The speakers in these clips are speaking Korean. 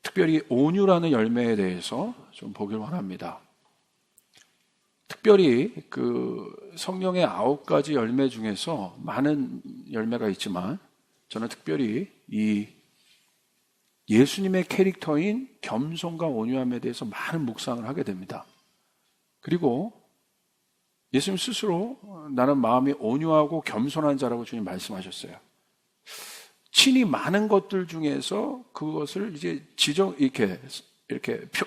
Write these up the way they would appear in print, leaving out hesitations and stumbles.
특별히 온유라는 열매에 대해서 좀 보길 원합니다. 특별히 그 성령의 9가지 열매 중에서 많은 열매가 있지만 저는 특별히 이 예수님의 캐릭터인 겸손과 온유함에 대해서 많은 묵상을 하게 됩니다. 그리고 예수님 스스로 나는 마음이 온유하고 겸손한 자라고 주님 말씀하셨어요. 친히 많은 것들 중에서 그것을 이제 이렇게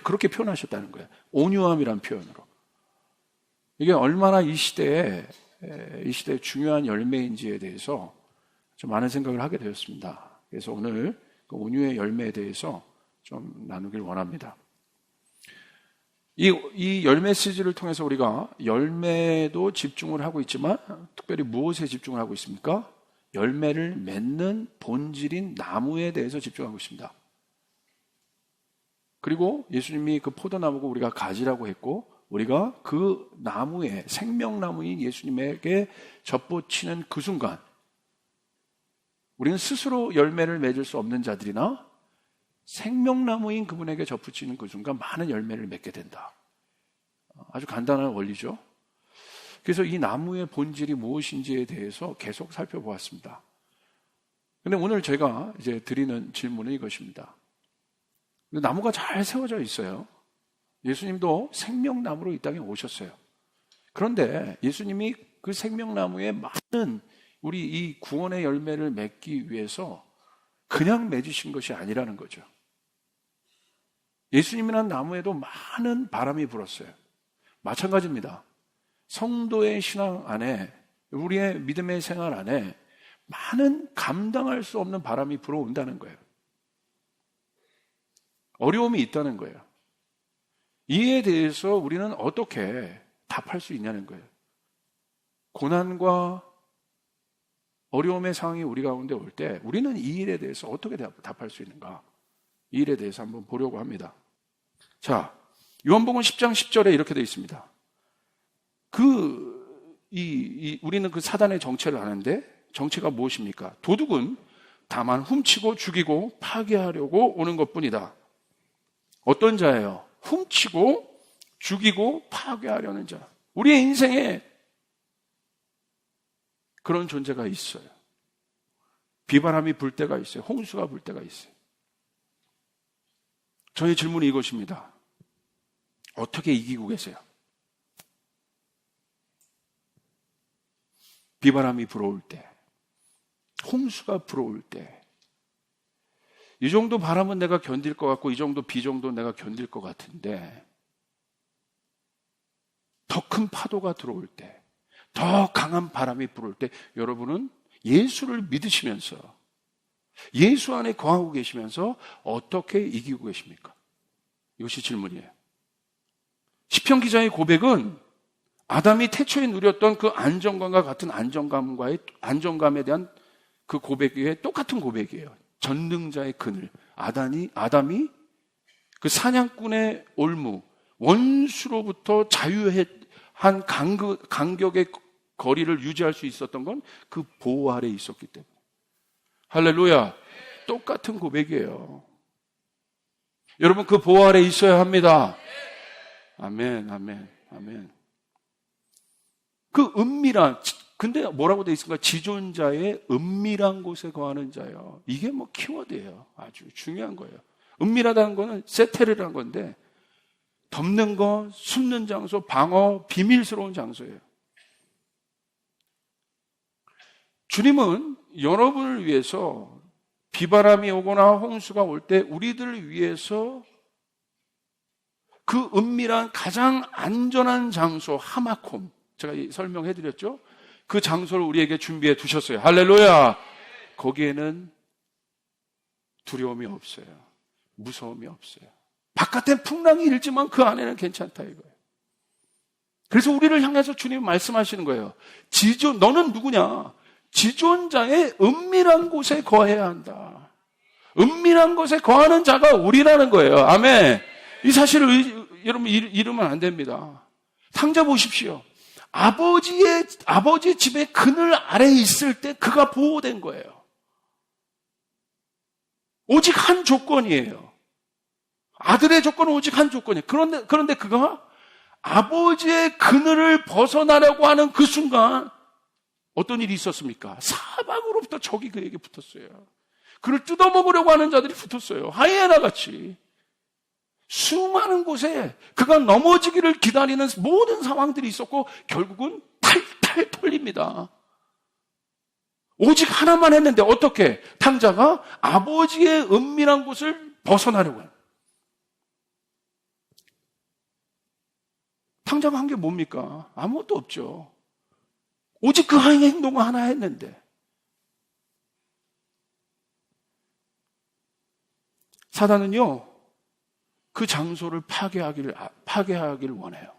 그렇게 표현하셨다는 거예요. 온유함이란 표현으로. 이게 얼마나 이 시대의 중요한 열매인지에 대해서 좀 많은 생각을 하게 되었습니다. 그래서 오늘 그 온유의 열매에 대해서 좀 나누길 원합니다. 이 열매 시리즈를 통해서 우리가 열매도 집중을 하고 있지만 특별히 무엇에 집중을 하고 있습니까? 열매를 맺는 본질인 나무에 대해서 집중하고 있습니다. 그리고 예수님이 그 포도나무고 우리가 가지라고 했고 우리가 그 나무에 생명나무인 예수님에게 접붙이는 그 순간 우리는 스스로 열매를 맺을 수 없는 자들이나 생명나무인 그분에게 접붙이는 그 순간 많은 열매를 맺게 된다. 아주 간단한 원리죠. 그래서 이 나무의 본질이 무엇인지에 대해서 계속 살펴보았습니다. 근데 오늘 제가 이제 드리는 질문은 이것입니다. 나무가 잘 세워져 있어요. 예수님도 생명나무로 이 땅에 오셨어요. 그런데 예수님이 그 생명나무에 많은 우리 이 구원의 열매를 맺기 위해서 그냥 맺으신 것이 아니라는 거죠. 예수님이란 나무에도 많은 바람이 불었어요. 마찬가지입니다. 성도의 신앙 안에, 우리의 믿음의 생활 안에 많은 감당할 수 없는 바람이 불어온다는 거예요. 어려움이 있다는 거예요. 이에 대해서 우리는 어떻게 답할 수 있냐는 거예요. 고난과 어려움의 상황이 우리 가운데 올 때 우리는 이 일에 대해서 어떻게 답할 수 있는가? 이 일에 대해서 한번 보려고 합니다. 자, 요한복음 10장 10절에 이렇게 되어 있습니다. 우리는 그 사단의 정체를 아는데 정체가 무엇입니까? 도둑은 다만 훔치고 죽이고 파괴하려고 오는 것뿐이다. 어떤 자예요? 훔치고 죽이고 파괴하려는 자. 우리의 인생에 그런 존재가 있어요. 비바람이 불 때가 있어요. 홍수가 불 때가 있어요. 저의 질문이 이것입니다. 어떻게 이기고 계세요? 비바람이 불어올 때, 홍수가 불어올 때, 이 정도 바람은 내가 견딜 것 같고 이 정도 비 정도 내가 견딜 것 같은데 더 큰 파도가 들어올 때, 더 강한 바람이 불어올 때 여러분은 예수를 믿으시면서 예수 안에 거하고 계시면서 어떻게 이기고 계십니까? 이것이 질문이에요. 시편 기자의 고백은 아담이 태초에 누렸던 그 안정감과 같은 안정감에 대한 그 고백에 똑같은 고백이에요. 전능자의 그늘. 아담이 그 사냥꾼의 올무, 원수로부터 자유한 간격의 거리를 유지할 수 있었던 건 그 보호 아래에 있었기 때문에. 할렐루야. 똑같은 고백이에요. 여러분 그 보호 아래에 있어야 합니다. 아멘, 아멘, 아멘. 그 근데 뭐라고 되어 있습니까? 지존자의 은밀한 곳에 거하는 자요. 이게 뭐 키워드예요. 아주 중요한 거예요. 은밀하다는 거는 세테르라는 건데 덮는 거, 숨는 장소, 방어, 비밀스러운 장소예요. 주님은 여러분을 위해서 비바람이 오거나 홍수가 올 때 우리들을 위해서 그 은밀한 가장 안전한 장소 하마콤, 제가 설명해 드렸죠? 그 장소를 우리에게 준비해 두셨어요. 할렐루야. 거기에는 두려움이 없어요. 무서움이 없어요. 바깥엔 풍랑이 일지만 그 안에는 괜찮다 이거예요. 그래서 우리를 향해서 주님 말씀하시는 거예요. 너는 누구냐? 지존자의 은밀한 곳에 거해야 한다. 은밀한 곳에 거하는 자가 우리라는 거예요. 아멘. 이 사실을 여러분 잃으면 안 됩니다. 상자 보십시오. 아버지 집의 그늘 아래에 있을 때 그가 보호된 거예요. 오직 한 조건이에요. 아들의 조건은 오직 한 조건이에요. 그런데 그가 아버지의 그늘을 벗어나려고 하는 그 순간 어떤 일이 있었습니까? 사방으로부터 적이 그에게 붙었어요. 그를 뜯어먹으려고 하는 자들이 붙었어요. 하이에나 같이. 수많은 곳에 그가 넘어지기를 기다리는 모든 상황들이 있었고 결국은 탈탈 털립니다. 오직 하나만 했는데 어떻게? 탕자가 아버지의 은밀한 곳을 벗어나려고 해요. 탕자가 한 게 뭡니까? 아무것도 없죠. 오직 그 행동을 하나 했는데. 사단은요, 그 장소를 파괴하기를 원해요.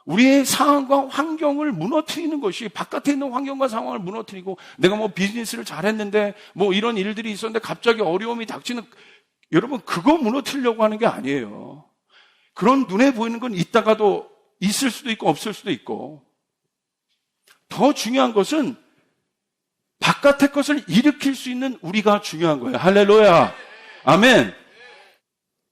우리의 상황과 환경을 무너뜨리는 것이, 바깥에 있는 환경과 상황을 무너뜨리고, 내가 뭐 비즈니스를 잘했는데, 뭐 이런 일들이 있었는데 갑자기 어려움이 닥치는, 여러분, 그거 무너뜨리려고 하는 게 아니에요. 그런 눈에 보이는 건 있다가도 있을 수도 있고 없을 수도 있고, 더 중요한 것은 바깥의 것을 일으킬 수 있는 우리가 중요한 거예요. 할렐루야. 아멘.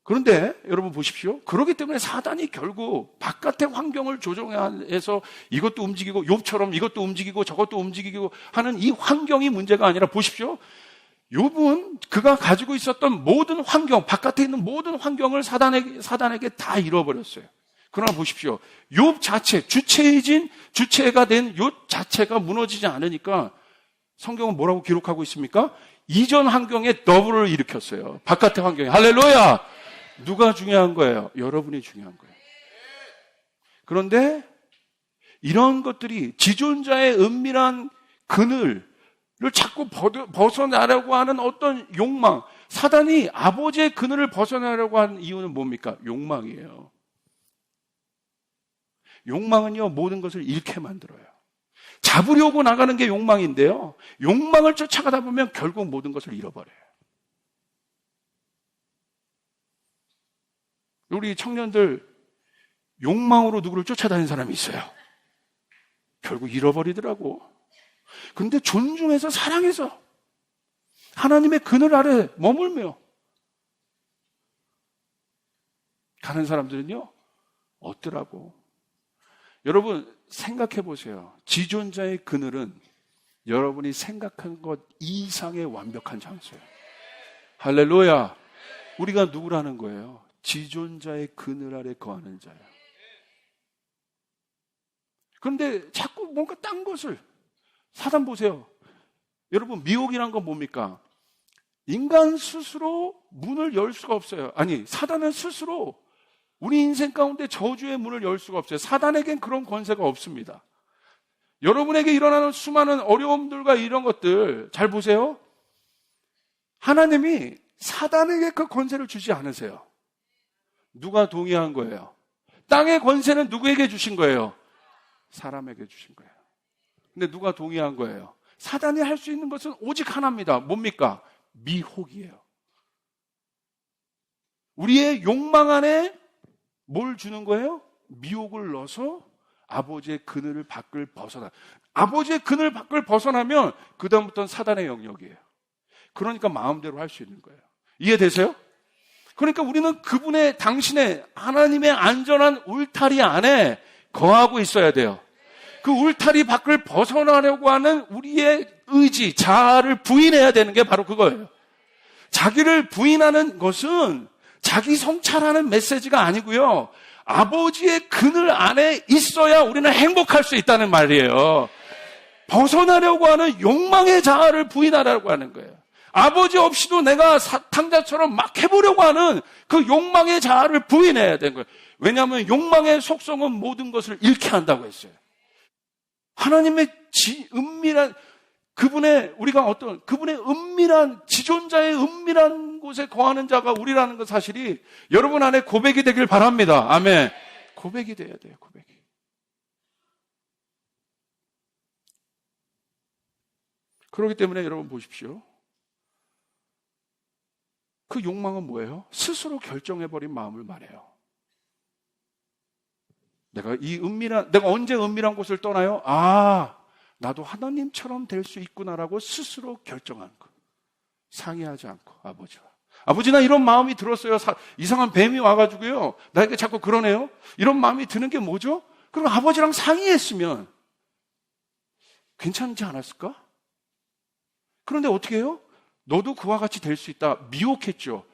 그런데 여러분 보십시오. 그렇기 때문에 사단이 결국 바깥의 환경을 조정해서 이것도 움직이고 욥처럼 이것도 움직이고 저것도 움직이고 하는 이 환경이 문제가 아니라 보십시오. 욥은 그가 가지고 있었던 모든 환경, 바깥에 있는 모든 환경을 사단에게 다 잃어버렸어요. 그러나 보십시오. 욥 자체, 주체가 된 욥 자체가 무너지지 않으니까 성경은 뭐라고 기록하고 있습니까? 이전 환경에 더블을 일으켰어요. 바깥의 환경에. 할렐루야! 누가 중요한 거예요? 여러분이 중요한 거예요. 그런데 이런 것들이 지존자의 은밀한 그늘을 자꾸 벗어나려고 하는 어떤 욕망, 사단이 아버지의 그늘을 벗어나려고 하는 이유는 뭡니까? 욕망이에요. 욕망은요, 모든 것을 잃게 만들어요. 잡으려고 나가는 게 욕망인데요, 욕망을 쫓아가다 보면 결국 모든 것을 잃어버려요. 우리 청년들 욕망으로 누구를 쫓아다니는 사람이 있어요. 결국 잃어버리더라고. 근데 존중해서 사랑해서 하나님의 그늘 아래 머물며 가는 사람들은요, 없더라고. 여러분 생각해 보세요. 지존자의 그늘은 여러분이 생각한 것 이상의 완벽한 장소예요. 할렐루야. 우리가 누구라는 거예요? 지존자의 그늘 아래 거하는 자예요. 그런데 자꾸 뭔가 딴 것을, 사단 보세요. 여러분 미혹이란 건 뭡니까? 인간 스스로 문을 열 수가 없어요. 아니, 사단은 스스로 우리 인생 가운데 저주의 문을 열 수가 없어요. 사단에겐 그런 권세가 없습니다. 여러분에게 일어나는 수많은 어려움들과 이런 것들 잘 보세요. 하나님이 사단에게 그 권세를 주지 않으세요. 누가 동의한 거예요? 땅의 권세는 누구에게 주신 거예요? 사람에게 주신 거예요. 근데 누가 동의한 거예요? 사단이 할 수 있는 것은 오직 하나입니다. 뭡니까? 미혹이에요. 우리의 욕망 안에 뭘 주는 거예요? 미혹을 넣어서 아버지의 그늘 밖을 벗어나. 아버지의 그늘 밖을 벗어나면 그 다음부터는 사단의 영역이에요. 그러니까 마음대로 할 수 있는 거예요. 이해되세요? 그러니까 우리는 그분의, 당신의 하나님의 안전한 울타리 안에 거하고 있어야 돼요. 그 울타리 밖을 벗어나려고 하는 우리의 의지, 자아를 부인해야 되는 게 바로 그거예요. 자기를 부인하는 것은 자기 성찰하는 메시지가 아니고요, 아버지의 그늘 안에 있어야 우리는 행복할 수 있다는 말이에요. 벗어나려고 하는 욕망의 자아를 부인하려고 하는 거예요. 아버지 없이도 내가 탕자처럼 막 해보려고 하는 그 욕망의 자아를 부인해야 되는 거예요. 왜냐하면 욕망의 속성은 모든 것을 잃게 한다고 했어요. 하나님의 은밀한 그분의, 우리가 어떤 그분의 은밀한, 지존자의 은밀한 곳에 거하는 자가 우리라는 것 사실이 여러분 안에 고백이 되길 바랍니다. 아멘. 고백이 돼야 돼요. 고백이. 그렇기 때문에 여러분 보십시오. 그 욕망은 뭐예요? 스스로 결정해버린 마음을 말해요. 내가 언제 은밀한 곳을 떠나요? 아, 나도 하나님처럼 될 수 있구나라고 스스로 결정한 것. 상의하지 않고 아버지와. 아버지 나 이런 마음이 들었어요. 이상한 뱀이 와가지고요. 나에게 자꾸 그러네요. 이런 마음이 드는 게 뭐죠? 그럼 아버지랑 상의했으면 괜찮지 않았을까? 그런데 어떻게 해요? 너도 그와 같이 될 수 있다. 미혹했죠.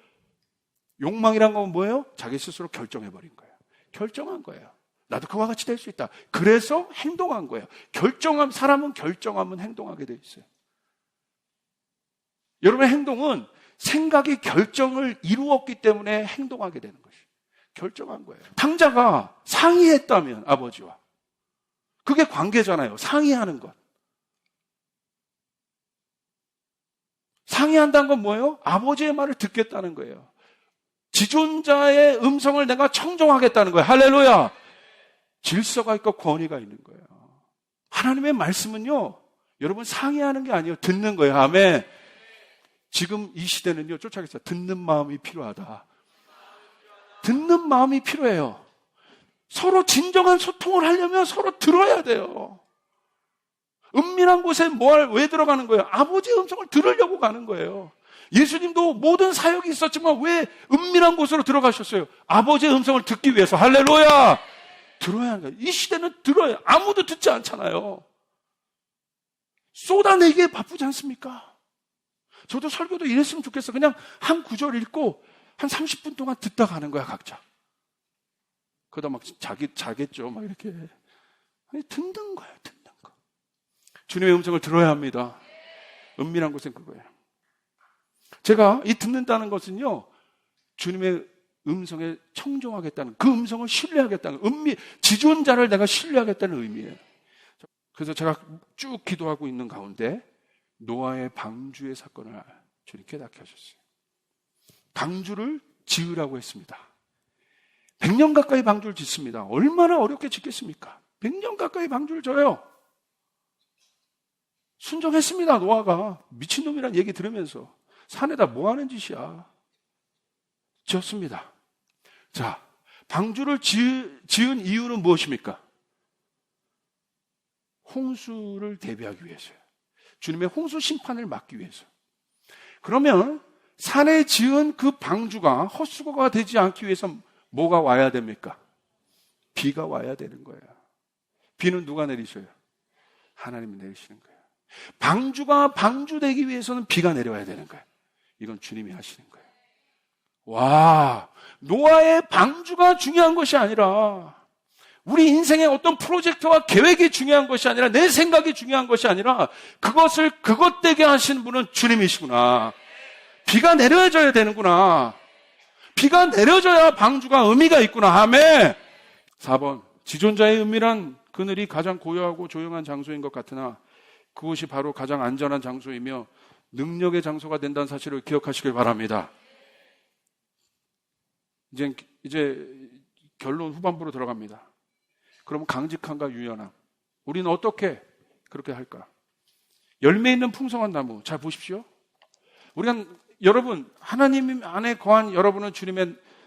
욕망이란 건 뭐예요? 자기 스스로 결정해버린 거예요. 결정한 거예요. 나도 그와 같이 될 수 있다. 그래서 행동한 거예요. 사람은 결정하면 행동하게 돼 있어요. 여러분의 행동은 생각이 결정을 이루었기 때문에 행동하게 되는 것이에요. 결정한 거예요. 탕자가 상의했다면 아버지와. 그게 관계잖아요. 상의하는 것. 상의한다는 건 뭐예요? 아버지의 말을 듣겠다는 거예요. 지존자의 음성을 내가 청종하겠다는 거예요. 할렐루야! 질서가 있고 권위가 있는 거예요. 하나님의 말씀은요, 여러분 상의하는 게 아니에요. 듣는 거예요. 아멘. 지금 이 시대는요, 쫓아가겠어요. 듣는 마음이 필요하다. 듣는 마음이 필요해요. 서로 진정한 소통을 하려면 서로 들어야 돼요. 은밀한 곳에 왜 들어가는 거예요? 아버지의 음성을 들으려고 가는 거예요. 예수님도 모든 사역이 있었지만 왜 은밀한 곳으로 들어가셨어요? 아버지의 음성을 듣기 위해서. 할렐루야! 들어야 하는 거예요. 이 시대는 들어야. 아무도 듣지 않잖아요. 쏟아내기에 바쁘지 않습니까? 저도 설교도 이랬으면 좋겠어. 그냥 한 구절 읽고 한 30분 동안 듣다 가는 거야, 각자. 그러다 막 자겠죠. 막 이렇게. 아니, 듣는 거예요, 듣는 거. 주님의 음성을 들어야 합니다. 은밀한 곳엔 그거예요. 제가 이 듣는다는 것은요, 주님의 음성에 청종하겠다는, 그 음성을 신뢰하겠다는, 지존자를 내가 신뢰하겠다는 의미예요. 그래서 제가 쭉 기도하고 있는 가운데 노아의 방주의 사건을 주님 깨닫게 하셨어요. 방주를 지으라고 했습니다. 100년 가까이 방주를 짓습니다. 얼마나 어렵게 짓겠습니까? 100년 가까이 방주를 져요. 순종했습니다. 노아가. 미친놈이란 얘기 들으면서 산에다 뭐 하는 짓이야. 지었습니다. 자, 방주를 지은 이유는 무엇입니까? 홍수를 대비하기 위해서요. 주님의 홍수 심판을 막기 위해서. 그러면 산에 지은 그 방주가 헛수고가 되지 않기 위해서 뭐가 와야 됩니까? 비가 와야 되는 거예요. 비는 누가 내리셔요? 하나님이 내리시는 거예요. 방주가 방주되기 위해서는 비가 내려와야 되는 거예요. 이건 주님이 하시는 거예요. 와, 노아의 방주가 중요한 것이 아니라, 우리 인생의 어떤 프로젝트와 계획이 중요한 것이 아니라, 내 생각이 중요한 것이 아니라, 그것을 그것되게 하시는 분은 주님이시구나. 비가 내려줘야 되는구나. 비가 내려줘야 방주가 의미가 있구나. 아멘. 4번, 지존자의 은밀한 그늘이 가장 고요하고 조용한 장소인 것 같으나 그곳이 바로 가장 안전한 장소이며 능력의 장소가 된다는 사실을 기억하시길 바랍니다. 이제 결론 후반부로 들어갑니다. 그럼 강직함과 유연함. 우리는 어떻게 그렇게 할까? 열매 있는 풍성한 나무. 잘 보십시오. 여러분, 하나님 안에 거한 여러분은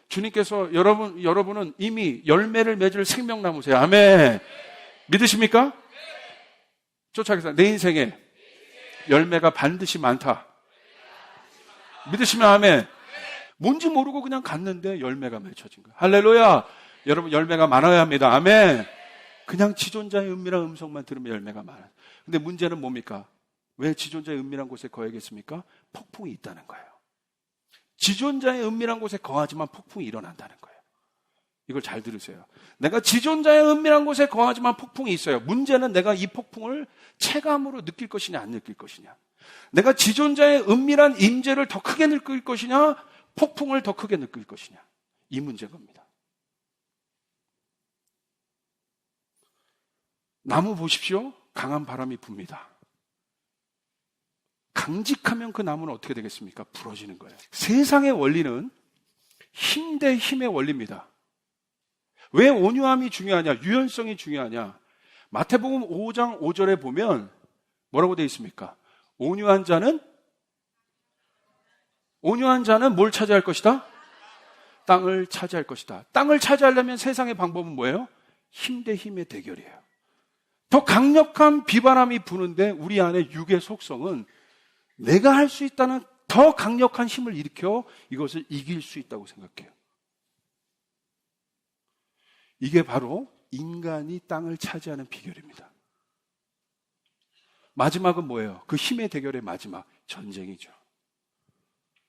주님께서 여러분은 이미 열매를 맺을 생명나무세요. 아멘. 믿으십니까? 쫓아가겠습니다. 내 인생에 열매가 반드시 많다. 믿으시면 아멘. 뭔지 모르고 그냥 갔는데 열매가 맺혀진 거예요. 할렐루야. 여러분 열매가 많아야 합니다. 아멘. 그냥 지존자의 은밀한 음성만 들으면 열매가 많아요. 근데 문제는 뭡니까? 왜 지존자의 은밀한 곳에 거하겠습니까? 폭풍이 있다는 거예요. 지존자의 은밀한 곳에 거하지만 폭풍이 일어난다는 거예요. 이걸 잘 들으세요. 내가 지존자의 은밀한 곳에 거하지만 폭풍이 있어요. 문제는 내가 이 폭풍을 체감으로 느낄 것이냐 안 느낄 것이냐. 내가 지존자의 은밀한 임재를 더 크게 느낄 것이냐, 폭풍을 더 크게 느낄 것이냐. 이 문제인 겁니다. 나무 보십시오. 강한 바람이 붑니다. 강직하면 그 나무는 어떻게 되겠습니까? 부러지는 거예요. 세상의 원리는 힘 대 힘의 원리입니다. 왜 온유함이 중요하냐? 유연성이 중요하냐? 마태복음 5장 5절에 보면 뭐라고 되어 있습니까? 온유한 자는 뭘 차지할 것이다? 땅을 차지할 것이다. 땅을 차지하려면 세상의 방법은 뭐예요? 힘 대 힘의 대결이에요. 더 강력한 비바람이 부는데 우리 안에 육의 속성은 내가 할 수 있다는 더 강력한 힘을 일으켜 이것을 이길 수 있다고 생각해요. 이게 바로 인간이 땅을 차지하는 비결입니다. 마지막은 뭐예요? 그 힘의 대결의 마지막, 전쟁이죠.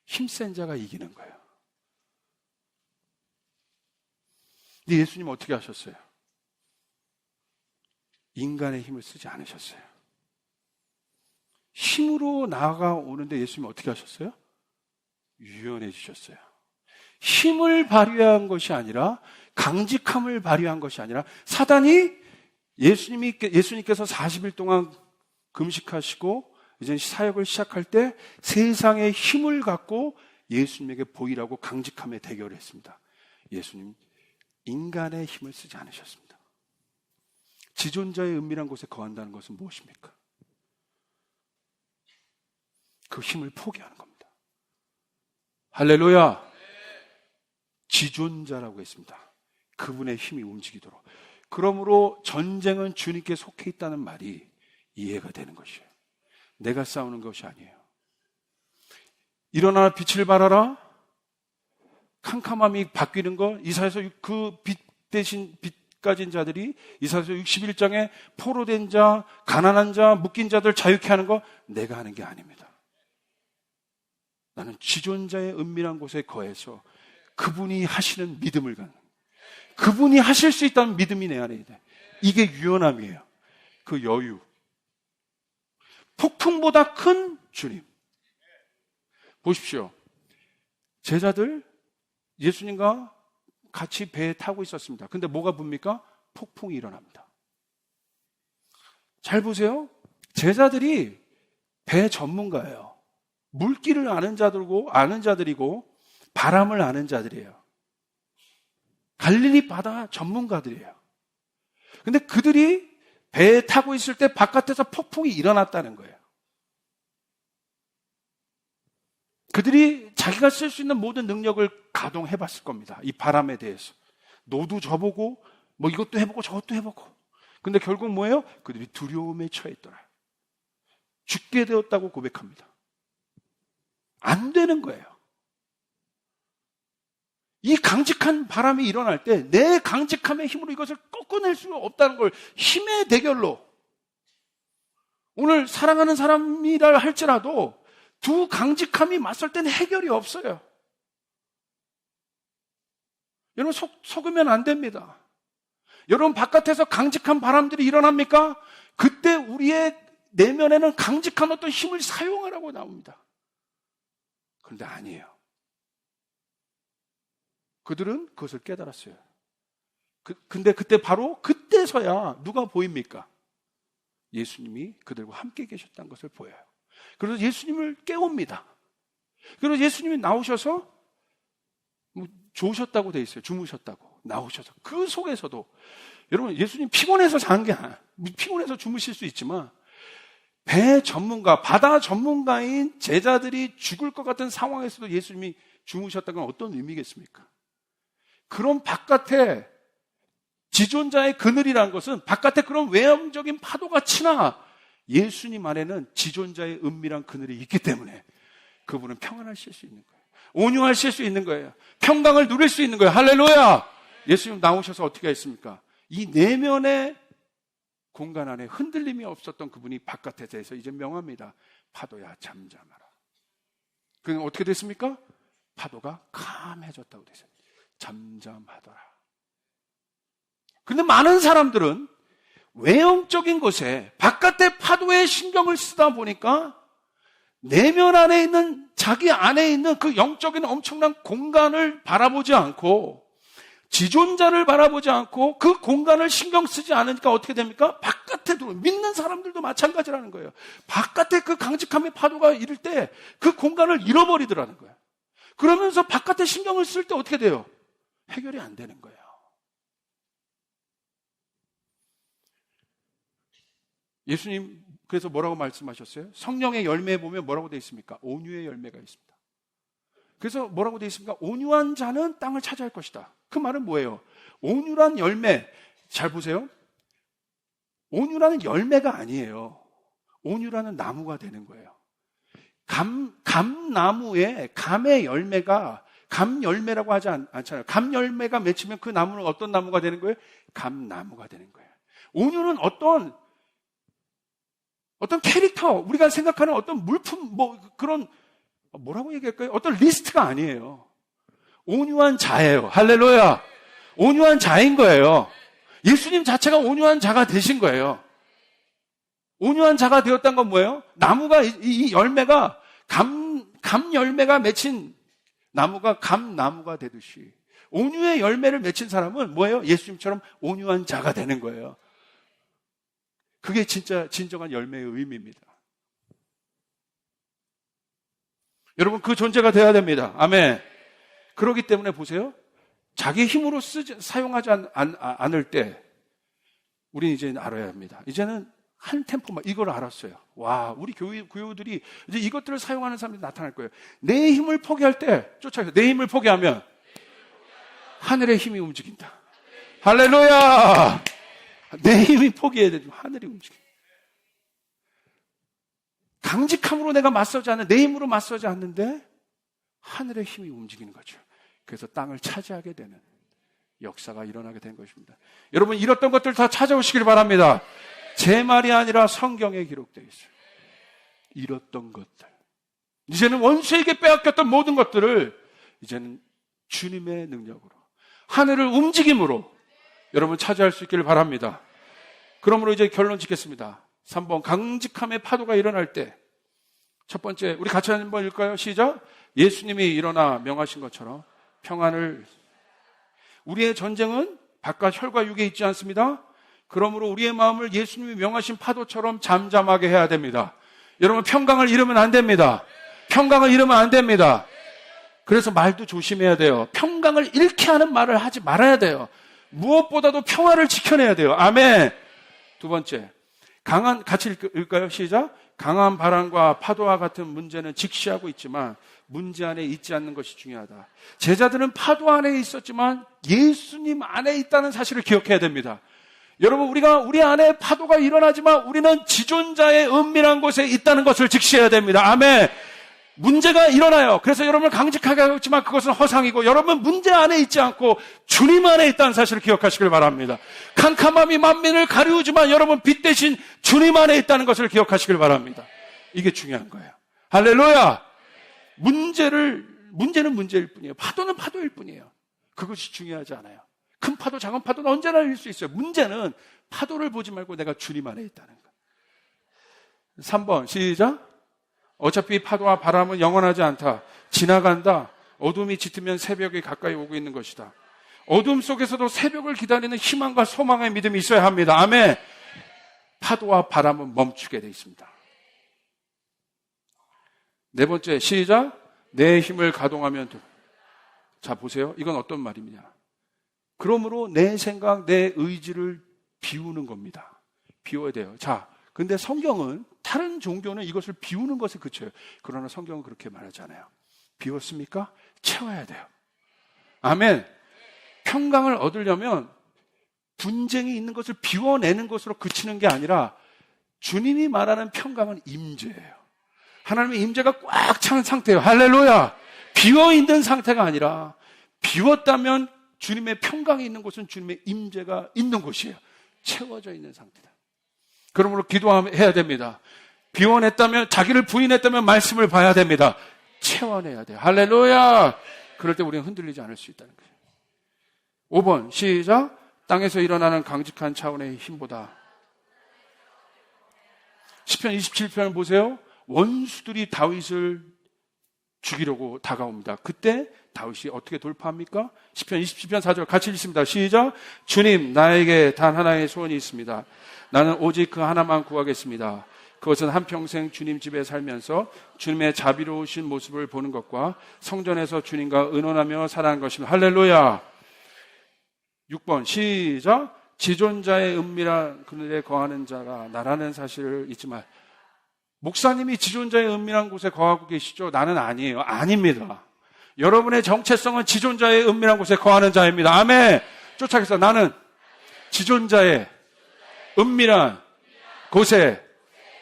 힘센 자가 이기는 거예요. 근데 예수님 어떻게 하셨어요? 인간의 힘을 쓰지 않으셨어요. 힘으로 나아가오는데 예수님은 어떻게 하셨어요? 유연해지셨어요. 힘을 발휘한 것이 아니라, 강직함을 발휘한 것이 아니라, 사단이 예수님께서 40일 동안 금식하시고 이제 사역을 시작할 때 세상의 힘을 갖고 예수님에게 보이라고 강직함의 대결을 했습니다. 예수님 인간의 힘을 쓰지 않으셨습니다. 지존자의 은밀한 곳에 거한다는 것은 무엇입니까? 그 힘을 포기하는 겁니다. 할렐루야. 지존자라고 했습니다. 그분의 힘이 움직이도록. 그러므로 전쟁은 주님께 속해 있다는 말이 이해가 되는 것이에요. 내가 싸우는 것이 아니에요. 일어나 빛을 발하라. 캄캄함이 바뀌는 거, 이사야서 그 빛 대신 빛 가진 자들이 이사야서 61장에 포로된 자, 가난한 자, 묶인 자들 자유케 하는 거 내가 하는 게 아닙니다. 나는 지존자의 은밀한 곳에 거해서 그분이 하시는 믿음을 갖는, 그분이 하실 수 있다는 믿음이 내 안에 있다. 이게 유연함이에요. 그 여유. 폭풍보다 큰 주님. 보십시오. 제자들 예수님과 같이 배에 타고 있었습니다. 근데 뭐가 붑니까? 폭풍이 일어납니다. 잘 보세요. 제자들이 배 전문가예요. 물길을 아는 자들이고 바람을 아는 자들이에요. 갈릴리 바다 전문가들이에요. 근데 그들이 배에 타고 있을 때 바깥에서 폭풍이 일어났다는 거예요. 그들이 자기가 쓸 수 있는 모든 능력을 가동해 봤을 겁니다. 이 바람에 대해서. 노도 져보고, 뭐 이것도 해보고 저것도 해보고. 근데 결국 뭐예요? 그들이 두려움에 처했더라. 죽게 되었다고 고백합니다. 안 되는 거예요. 이 강직한 바람이 일어날 때 내 강직함의 힘으로 이것을 꺾어낼 수 없다는 걸 힘의 대결로. 오늘 사랑하는 사람이라 할지라도 두 강직함이 맞설 때는 해결이 없어요. 여러분 속으면 안 됩니다. 여러분 바깥에서 강직한 바람들이 일어납니까? 그때 우리의 내면에는 강직한 어떤 힘을 사용하라고 나옵니다. 그런데 아니에요. 그들은 그것을 깨달았어요. 근데 그때서야 누가 보입니까? 예수님이 그들과 함께 계셨다는 것을 보여요. 그래서 예수님을 깨웁니다. 그래서 예수님이 나오셔서 좋으셨다고 돼 있어요. 주무셨다고 나오셔서 그 속에서도 여러분 예수님 피곤해서 잔 게 아니야. 피곤해서 주무실 수 있지만 배 전문가, 바다 전문가인 제자들이 죽을 것 같은 상황에서도 예수님이 주무셨다는 건 어떤 의미겠습니까? 그런 바깥에 지존자의 그늘이라는 것은 바깥에 그런 외형적인 파도가 치나 예수님 안에는 지존자의 은밀한 그늘이 있기 때문에 그분은 평안하실 수 있는 거예요. 온유하실 수 있는 거예요. 평강을 누릴 수 있는 거예요. 할렐루야! 예수님 나오셔서 어떻게 했습니까? 이 내면의 공간 안에 흔들림이 없었던 그분이 바깥에 대해서 이제 명합니다. 파도야 잠잠하라. 그럼 어떻게 됐습니까? 파도가 캄해졌다고 되죠. 잠잠하더라. 근데 많은 사람들은 외형적인 것에 바깥의 파도에 신경을 쓰다 보니까 내면 안에 있는 자기 안에 있는 그 영적인 엄청난 공간을 바라보지 않고 지존자를 바라보지 않고 그 공간을 신경 쓰지 않으니까 어떻게 됩니까? 바깥에 믿는 사람들도 마찬가지라는 거예요. 바깥에 그 강직함의 파도가 이를 때 그 공간을 잃어버리더라는 거예요. 그러면서 바깥에 신경을 쓸 때 어떻게 돼요? 해결이 안 되는 거예요. 예수님 그래서 뭐라고 말씀하셨어요? 성령의 열매에 보면 뭐라고 되어 있습니까? 온유의 열매가 있습니다. 그래서 뭐라고 되어 있습니까? 온유한 자는 땅을 차지할 것이다. 그 말은 뭐예요? 온유란 열매, 잘 보세요. 온유라는 열매가 아니에요. 온유라는 나무가 되는 거예요. 감나무에 감의 열매가 감 열매라고 하지 않잖아요. 감 열매가 맺히면 그 나무는 어떤 나무가 되는 거예요? 감나무가 되는 거예요. 온유는 어떤 캐릭터, 우리가 생각하는 어떤 물품, 그런, 뭐라고 얘기할까요? 어떤 리스트가 아니에요. 온유한 자예요. 할렐루야. 온유한 자인 거예요. 예수님 자체가 온유한 자가 되신 거예요. 온유한 자가 되었다는 건 뭐예요? 나무가, 이 열매가, 감 열매가 맺힌 나무가 감나무가 되듯이 온유의 열매를 맺힌 사람은 뭐예요? 예수님처럼 온유한 자가 되는 거예요. 그게 진짜 진정한 열매의 의미입니다. 여러분, 그 존재가 되어야 됩니다. 아멘. 그렇기 때문에 보세요. 자기 힘으로 사용하지 않을 때 우리는 이제 알아야 합니다. 이제는 한 템포만 이걸 알았어요. 와, 우리 교우들이 이제 이것들을 사용하는 사람들이 나타날 거예요. 내 힘을 포기할 때 쫓아가서 내 힘을 포기하면 하늘의 힘이 움직인다. 할렐루야! 내 힘이 포기해야 되죠. 하늘이 움직여. 강직함으로 내가 맞서지 않는, 내 힘으로 맞서지 않는데 하늘의 힘이 움직이는 거죠. 그래서 땅을 차지하게 되는 역사가 일어나게 된 것입니다. 여러분, 잃었던 것들 다 찾아오시길 바랍니다. 제 말이 아니라 성경에 기록되어 있어요. 잃었던 것들. 이제는 원수에게 빼앗겼던 모든 것들을 이제는 주님의 능력으로, 하늘을 움직임으로 여러분 차지할 수 있기를 바랍니다. 그러므로 이제 결론 짓겠습니다. 3번, 강직함의 파도가 일어날 때 첫 번째, 우리 같이 한번 읽을까요? 시작. 예수님이 일어나 명하신 것처럼 평안을. 우리의 전쟁은 바깥 혈과 육에 있지 않습니다. 그러므로 우리의 마음을 예수님이 명하신 파도처럼 잠잠하게 해야 됩니다. 여러분, 평강을 잃으면 안 됩니다. 평강을 잃으면 안 됩니다. 그래서 말도 조심해야 돼요. 평강을 잃게 하는 말을 하지 말아야 돼요. 무엇보다도 평화를 지켜내야 돼요. 아멘. 두 번째, 같이 읽을까요? 시작. 강한 바람과 파도와 같은 문제는 직시하고 있지만 문제 안에 있지 않는 것이 중요하다. 제자들은 파도 안에 있었지만 예수님 안에 있다는 사실을 기억해야 됩니다. 여러분, 우리 안에 파도가 일어나지만 우리는 지존자의 은밀한 곳에 있다는 것을 직시해야 됩니다. 아멘. 문제가 일어나요. 그래서 여러분을 강직하게 하고 있지만 그것은 허상이고, 여러분 문제 안에 있지 않고 주님 안에 있다는 사실을 기억하시길 바랍니다. 캄캄함이 만민을 가리우지만 여러분 빛 대신 주님 안에 있다는 것을 기억하시길 바랍니다. 이게 중요한 거예요. 할렐루야. 문제는 문제일 뿐이에요. 파도는 파도일 뿐이에요. 그것이 중요하지 않아요. 큰 파도, 작은 파도는 언제나 일 수 있어요. 문제는 파도를 보지 말고 내가 주님 안에 있다는 거. 3번 시작. 어차피 파도와 바람은 영원하지 않다. 지나간다. 어둠이 짙으면 새벽이 가까이 오고 있는 것이다. 어둠 속에서도 새벽을 기다리는 희망과 소망의 믿음이 있어야 합니다. 아멘. 파도와 바람은 멈추게 되어 있습니다. 네 번째 시작. 내 힘을 가동하면 돼. 자, 보세요. 이건 어떤 말입니까? 그러므로 내 생각, 내 의지를 비우는 겁니다. 비워야 돼요. 자, 근데 성경은, 다른 종교는 이것을 비우는 것에 그쳐요. 그러나 성경은 그렇게 말하잖아요. 비웠습니까? 채워야 돼요. 아멘. 평강을 얻으려면 분쟁이 있는 것을 비워내는 것으로 그치는 게 아니라 주님이 말하는 평강은 임재예요. 하나님의 임재가 꽉 찬 상태예요. 할렐루야. 비어있는 상태가 아니라, 비웠다면 주님의 평강이 있는 곳은 주님의 임재가 있는 곳이에요. 채워져 있는 상태다. 그러므로 기도해야 됩니다. 비워냈다면, 자기를 부인했다면 말씀을 봐야 됩니다. 채워내야 돼요. 할렐루야. 그럴 때 우리는 흔들리지 않을 수 있다는 거예요. 5번 시작. 땅에서 일어나는 강직한 차원의 힘보다. 시편 27편을 보세요. 원수들이 다윗을 죽이려고 다가옵니다. 그때 다윗이 어떻게 돌파합니까? 시편 27편 4절 같이 읽습니다. 시작. 주님, 나에게 단 하나의 소원이 있습니다. 나는 오직 그 하나만 구하겠습니다. 그것은 한평생 주님 집에 살면서 주님의 자비로우신 모습을 보는 것과 성전에서 주님과 의논하며 살아가는 것입니다. 할렐루야. 6번 시작. 지존자의 은밀한 그늘에 거하는 자가 나라는 사실을 잊지 마. 목사님이 지존자의 은밀한 곳에 거하고 계시죠? 나는 아니에요. 아닙니다. 여러분의 정체성은 지존자의 은밀한 곳에 거하는 자입니다. 아멘. 쫓아가서 나는 지존자의 은밀한 곳에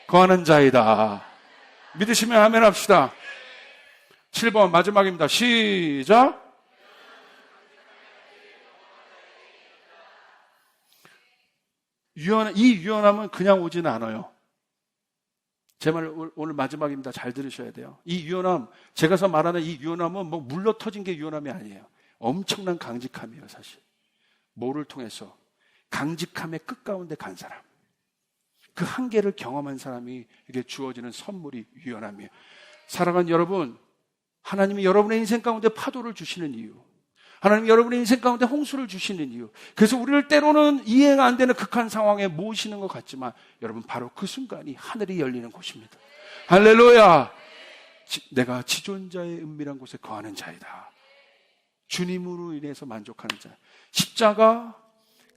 거하는 자이다. 믿으시면 아멘 합시다. 7번 마지막입니다. 시작. 이 유연함은 그냥 오지는 않아요. 제 말 오늘 마지막입니다. 잘 들으셔야 돼요. 이 유연함, 제가 말하는 이 유연함은 뭐 물러 터진 게 유연함이 아니에요. 엄청난 강직함이에요, 사실. 뭐를 통해서? 강직함의 끝 가운데 간 사람. 그 한계를 경험한 사람이 이게 주어지는 선물이 유연함이에요. 사랑하는 여러분, 하나님이 여러분의 인생 가운데 파도를 주시는 이유, 하나님이 여러분의 인생 가운데 홍수를 주시는 이유, 그래서 우리를 때로는 이해가 안 되는 극한 상황에 모으시는 것 같지만 여러분, 바로 그 순간이 하늘이 열리는 곳입니다. 할렐루야. 내가 지존자의 은밀한 곳에 거하는 자이다. 주님으로 인해서 만족하는 자. 십자가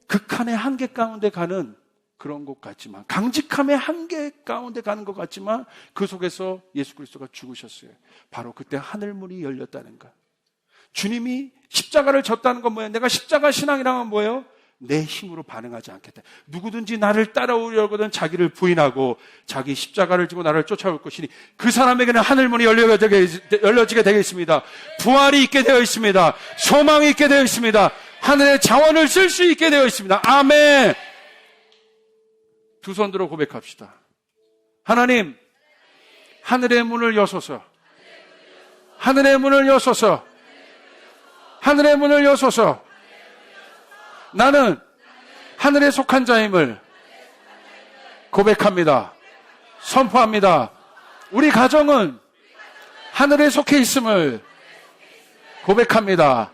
극한의 한계 가운데 가는 그런 것 같지만, 강직함의 한계 가운데 가는 것 같지만 그 속에서 예수 그리스도가 죽으셨어요. 바로 그때 하늘문이 열렸다는 것. 주님이 십자가를 졌다는 건 뭐예요? 내가 십자가 신앙이란 뭐예요? 내 힘으로 반응하지 않겠다. 누구든지 나를 따라오려거든 자기를 부인하고 자기 십자가를 지고 나를 쫓아올 것이니 그 사람에게는 하늘문이 열려지게 되겠습니다. 부활이 있게 되어 있습니다. 소망이 있게 되어 있습니다. 하늘의 자원을 쓸 수 있게 되어 있습니다. 아멘. 두 손 들어 고백합시다. 하나님, 하늘의 문을 여소서. 하늘의 문을 여소서. 하늘의 문을 여소서. 나는 하늘에 속한 자임을 고백합니다. 선포합니다. 우리 가정은 하늘에 속해 있음을 고백합니다.